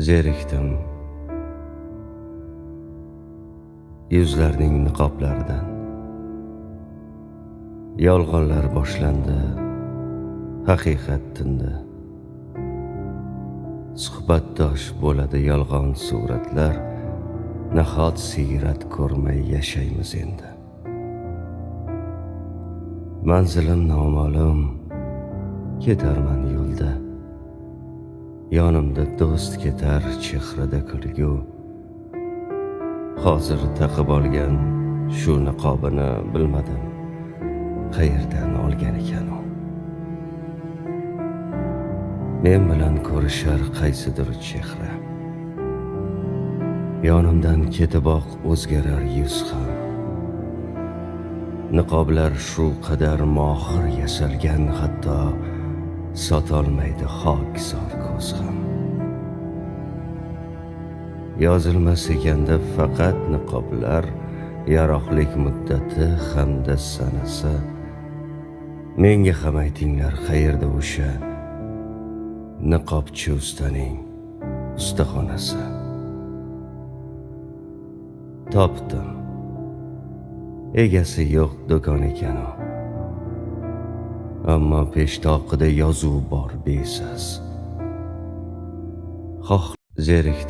Zerikdim yuzlarning niqoblaridan. Yolg'onlar boshlandi, haqiqat tindi. Suhbatdosh bo'ladi yolg'on suratlar, nahot siyrat ko'rmay yashaymiz endi. Manzilim noma'lum, ketarman yo'lda. Yonimda do'st ketar, chehrada kulgu. Hozir taqib olgan shu niqobini bilmadim, qayerdan olgan ekan u. Men bilan ko'rishar qaysidir chehra. Yonimdan ketiboq o'zgarar yuz ham. Niqoblar shu qadar mohir yasalgan, hatto sotolmaydi xokisor ko'z ham. Yozilmas ekanda faqat niqoblar, yaroqlik muddati hamda sanasi. Menga ham aytinglar, qayerda o'sha niqobchi ustaning ustaxonasi? Topdim, egasi yo'q do'kon ekan u. Ammo peshtoqida yozuv bor besas. Zerikdim